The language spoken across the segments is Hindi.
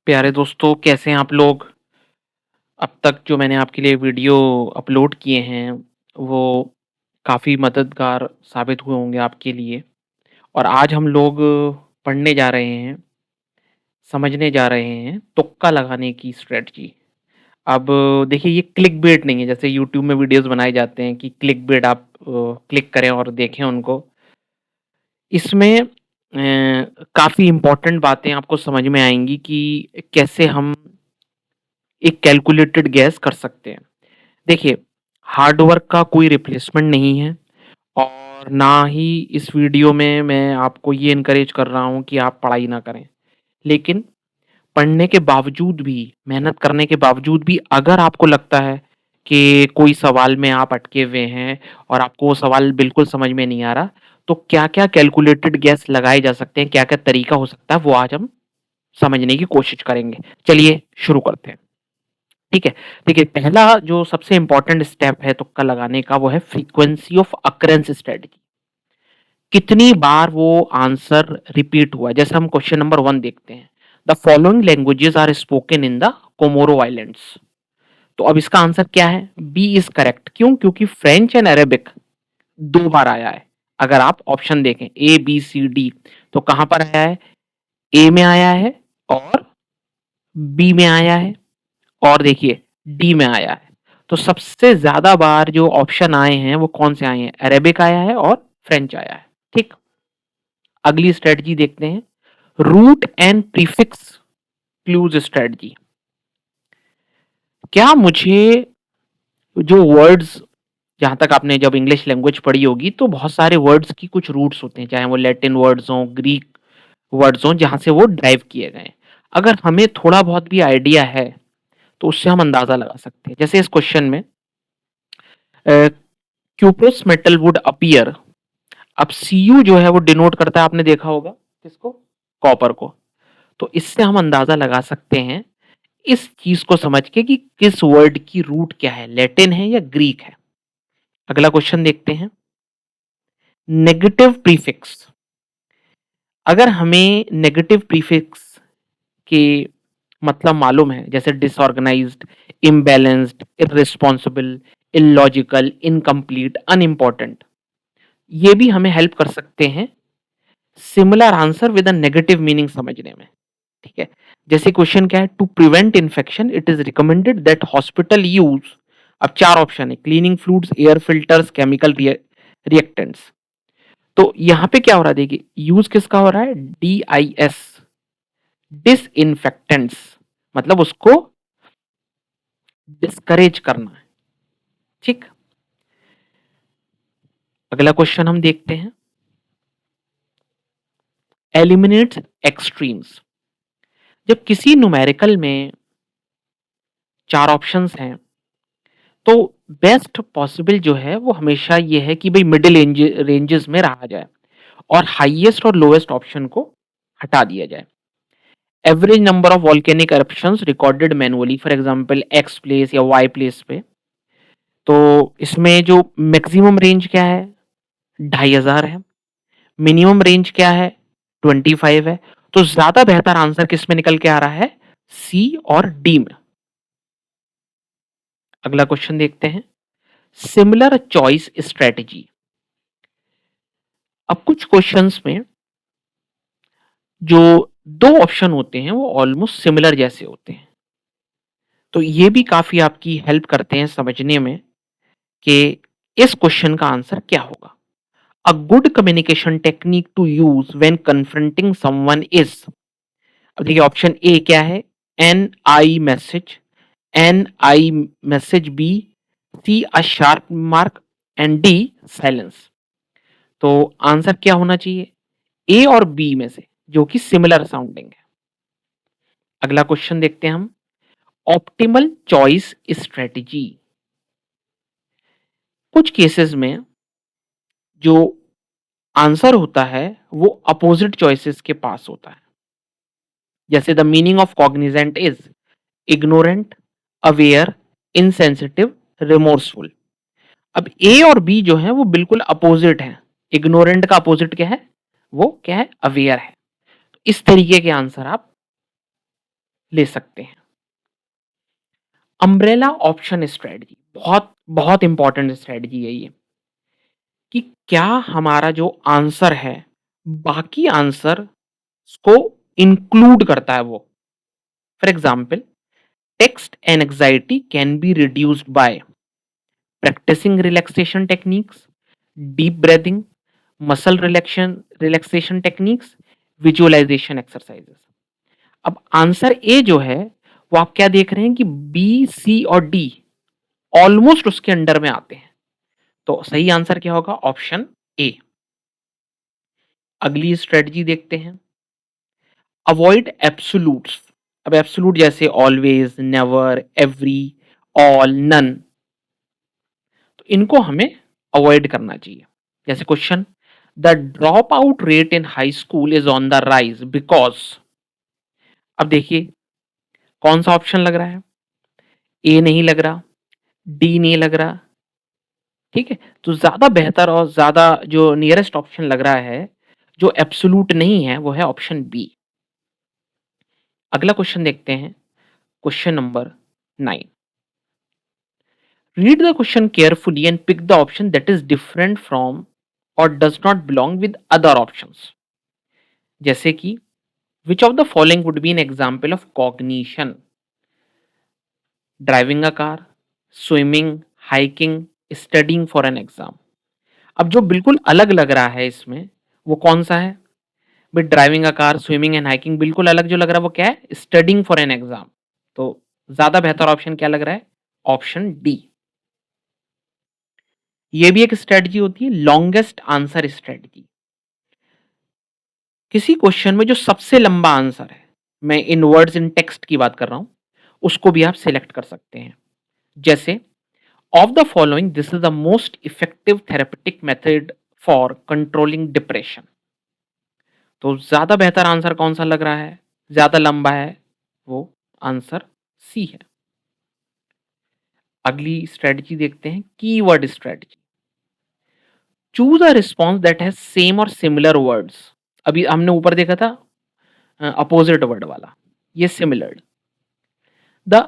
प्यारे दोस्तों, कैसे हैं आप लोग? अब तक जो मैंने आपके लिए वीडियो अपलोड किए हैं, वो काफ़ी मददगार साबित हुए होंगे आपके लिए। और आज हम लोग पढ़ने जा रहे हैं, समझने जा रहे हैं तुक्का लगाने की स्ट्रेटजी। अब देखिए, ये क्लिकबेट नहीं है, जैसे यूट्यूब में वीडियोज़ बनाए जाते हैं कि क्लिकबेट आप क्लिक करें और देखें उनको। इसमें काफ़ी इम्पोर्टेंट बातें आपको समझ में आएँगी कि कैसे हम एक कैलकुलेटेड गैस कर सकते हैं। देखिए, हार्ड वर्क का कोई रिप्लेसमेंट नहीं है और ना ही इस वीडियो में मैं आपको ये एनकरेज कर रहा हूँ कि आप पढ़ाई ना करें। लेकिन पढ़ने के बावजूद भी, मेहनत करने के बावजूद भी अगर आपको लगता है कि कोई सवाल में आप अटके हुए हैं और आपको वो सवाल बिल्कुल समझ में नहीं आ रहा, तो क्या-क्या कैलकुलेटेड गेस लगाए जा सकते हैं, क्या-क्या तरीका हो सकता है, वो आज हम समझने की कोशिश करेंगे। चलिए शुरू करते हैं। ठीक है। देखिए, पहला जो सबसे इम्पोर्टेंट स्टेप है तुक्का लगाने का, वो है फ्रीक्वेंसी ऑफ अकरेंस स्ट्रेटजी। कितनी बार वो आंसर रिपीट हुआ है। जैसे हम क्वेश्चन नंबर 1 देखते हैं। The following languages are spoken in the Comoro islands. तो अब इसका आंसर क्या है? B is correct. क्यों? क्योंकि फ्रेंच एंड अरेबिक 2 बार आया है। अगर आप ऑप्शन देखें ए, बी, सी, डी, तो कहां पर आया है? ए में आया है और बी में आया है और देखिए डी में आया है। तो सबसे ज्यादा बार जो ऑप्शन आए हैं वो कौन से आए हैं? अरेबिक आया है और फ्रेंच आया है। ठीक। अगली स्ट्रेटजी देखते हैं, root and prefix clues strategy. क्या मुझे जो वर्ड्स, जहां तक आपने जब इंग्लिश लैंग्वेज पढ़ी होगी तो बहुत सारे वर्ड्स की कुछ रूट्स होते हैं, चाहे वो लैटिन वर्ड्स हों, ग्रीक वर्ड्स हों, जहां से वो ड्राइव किए गए। अगर हमें थोड़ा बहुत भी आइडिया है तो उससे हम अंदाजा लगा सकते हैं। जैसे इस क्वेश्चन में क्यूप्रोस मेटल वुड अपीयर। अब सीयू जो है वो डिनोट करता है, आपने देखा होगा किसको? कॉपर को। तो इससे हम अंदाजा लगा सकते हैं इस चीज को समझ के कि किस वर्ड की रूट क्या है, लैटिन है या ग्रीक है। अगला क्वेश्चन देखते हैं, नेगेटिव प्रीफिक्स। अगर हमें नेगेटिव प्रीफिक्स के मतलब मालूम है, जैसे disorganized, imbalanced, irresponsible, illogical, incomplete, unimportant, ये भी हमें हेल्प कर सकते हैं similar answer with a negative meaning समझने में। ठीक है। जैसे क्वेश्चन क्या है, to prevent infection it is recommended that hospital use. अब 4 ऑप्शन है, cleaning fluids, air filters, chemical reactants. तो यहां पे क्या हो रहा है? देखिए, यूज किसका हो रहा है? DIS, डिसइंफेक्टेंट्स, मतलब उसको डिस्करेज करना है। ठीक। अगला क्वेश्चन हम देखते हैं, एलिमिनेट्स एक्सट्रीम्स। जब किसी न्यूमेरिकल में 4 ऑप्शंस हैं तो बेस्ट पॉसिबल जो है वो हमेशा ये है कि भाई मिडिल रेंजेस में रहा जाए और हाईएस्ट और लोएस्ट ऑप्शन को हटा दिया जाए। Average number of volcanic eruptions recorded manually, for example x place या वाई प्लेस पे। तो इसमें जो मैक्सिमम रेंज क्या है? 2500 है। मिनिमम रेंज क्या है? 25 है। तो ज्यादा बेहतर आंसर किस में निकल के आ रहा है? सी और डी में। अगला क्वेश्चन देखते हैं, सिमिलर चॉइस स्ट्रेटजी। अब कुछ क्वेश्चंस में जो 2 ऑप्शन होते हैं वो ऑलमोस्ट सिमिलर जैसे होते हैं, तो ये भी काफी आपकी हेल्प करते हैं समझने में कि इस क्वेश्चन का आंसर क्या होगा। A good communication technique to use when confronting someone is. अब देखिए, ऑप्शन ए क्या है? NI message, NI message, B, C a sharp mark, and D silence. तो आंसर क्या होना चाहिए? ए और बी में से, जो कि सिमिलर साउंडिंग है। अगला क्वेश्चन देखते हैं हम, ऑप्टिमल चॉइस स्ट्रेटजी। कुछ केसेस में जो आंसर होता है वो अपोजिट चॉइसेस के पास होता है। जैसे the meaning of cognizant is ignorant, aware, insensitive, remorseful. अब ए और बी जो है वो बिल्कुल अपोजिट है। इग्नोरेंट का अपोजिट क्या है? वो क्या है? अवेयर है। इस तरीके के आंसर आप ले सकते हैं। अम्ब्रेला ऑप्शन स्ट्रेटजी बहुत बहुत इंपॉर्टेंट स्ट्रेटजी है ये, कि क्या हमारा जो आंसर है बाकी आंसर को इंक्लूड करता है वो। For example, text anxiety can be reduced by practicing relaxation techniques, deep breathing, muscle relaxation techniques, visualization exercises। अब आंसर ए जो है वो आप क्या देख रहे हैं कि बी, सी और डी ऑलमोस्ट उसके अंडर में आते हैं, तो सही आंसर क्या होगा? Option A. अगली स्ट्रेटजी देखते हैं, अवॉइड एब्सोल्यूट्स। अब एब्सोल्यूट जैसे always, never, every, all, none, तो इनको हमें अवॉइड करना चाहिए। जैसे question, the drop out rate in high school is on the rise because. अब देखिए कौन सा ऑप्शन लग रहा है? ए नहीं लग रहा, डी नहीं लग रहा, ठीक है, तो ज्यादा बेहतर और ज्यादा जो नियरेस्ट ऑप्शन लग रहा है जो एब्सोल्यूट नहीं है वो है ऑप्शन बी। अगला क्वेश्चन देखते हैं, question number 9। Read the question carefully and pick the option that is different from और does not belong with other options. जैसे कि which of the following would be an example of cognition? Driving a car, swimming, hiking, studying for an exam. अब जो बिल्कुल अलग लग रहा है इसमें वो कौन सा है? भाई driving a car, swimming and hiking, बिल्कुल अलग जो लग रहा है वो क्या है? Studying for an exam. तो ज्यादा बेहतर ऑप्शन क्या लग रहा है? Option D. ये भी एक स्ट्रेटजी होती है, लॉन्गेस्ट आंसर स्ट्रेटजी। किसी क्वेश्चन में जो सबसे लंबा आंसर है, मैं इन वर्ड्स इन टेक्स्ट की बात कर रहा हूं, उसको भी आप सिलेक्ट कर सकते हैं। जैसे, of the following this is the most effective therapeutic method for controlling depression. तो ज्यादा बेहतर आंसर कौन सा लग रहा है? ज्यादा लंबा है, वो आंसर सी है। अगली स्ट्रेटजी देखते हैं, keyword strategy. Choose a response that has same और सिमिलर वर्ड्स। अभी हमने ऊपर देखा था अपोजिट वर्ड वाला, ये similar. The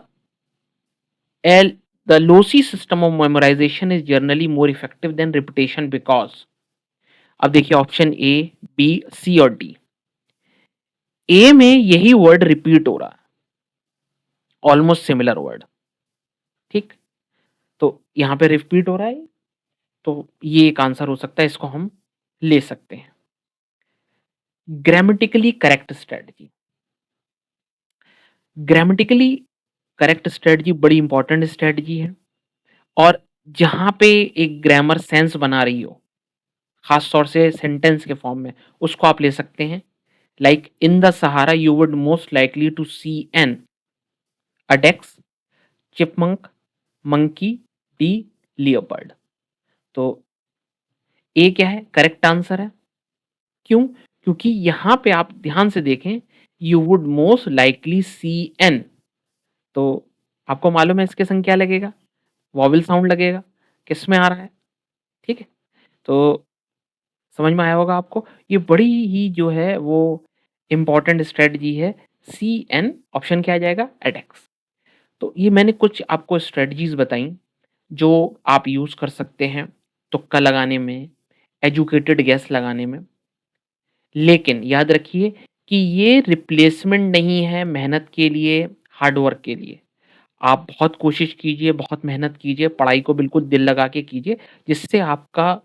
L the loci system of memorization is generally more effective than repetition because. अब देखिए ऑप्शन ए, बी, सी और डी। ए में यही वर्ड रिपीट हो रहा है, ऑलमोस्ट सिमिलर वर्ड, ठीक, तो यहां पे रिपीट हो रहा है, तो ये एक आंसर हो सकता है, इसको हम ले सकते हैं। Grammatically correct strategy. Grammatically correct strategy बड़ी इंपॉर्टेंट स्ट्रेटजी है, और जहां पे एक ग्रामर सेंस बना रही हो, खास तौर से सेंटेंस के फॉर्म में, उसको आप ले सकते हैं। Like in the Sahara you would most likely to see an addax, chipmunk, monkey, the leopard. तो ए क्या है? करेक्ट आंसर है। क्यों? क्योंकि यहां पे आप ध्यान से देखें, you would most likely see N, तो आपको मालूम है इसके संग क्या लगेगा? वॉवेल साउंड लगेगा। किस में आ रहा है? ठीक है, तो समझ में आया होगा आपको। ये बड़ी ही जो है वो इंपॉर्टेंट स्ट्रेटजी है। सी एन ऑप्शन क्या आ जाएगा? एडेक्स। तो ये मैंने कुछ आपको स्ट्रेटजीज बताई जो आप यूज कर सकते हैं तुक्का लगाने में, एजुकेटेड गैस लगाने में। लेकिन याद रखिए कि ये रिप्लेसमेंट नहीं है मेहनत के लिए, हार्डवर्क के लिए। आप बहुत कोशिश कीजिए, बहुत मेहनत कीजिए, पढ़ाई को बिल्कुल दिल लगा के कीजिए, जिससे आपका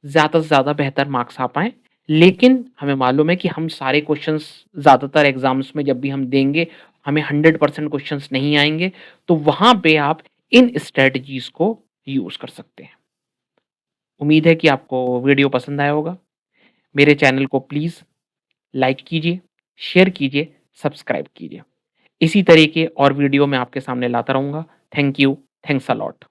ज़्यादा से ज़्यादा बेहतर मार्क्स आ पाएँ। लेकिन हमें मालूम है कि हम सारे क्वेश्चंस ज़्यादातर एग्ज़ाम्स में जब भी हम देंगे, हमें 100% क्वेश्चंस नहीं आएँगे, तो वहाँ पे आप इन स्ट्रैटेजीज़ को यूज़ कर सकते हैं। उम्मीद है कि आपको वीडियो पसंद आया होगा। मेरे चैनल को प्लीज़ लाइक कीजिए, शेयर कीजिए, सब्सक्राइब कीजिए। इसी तरह के और वीडियो मैं आपके सामने लाता रहूँगा। Thank you, thanks a lot.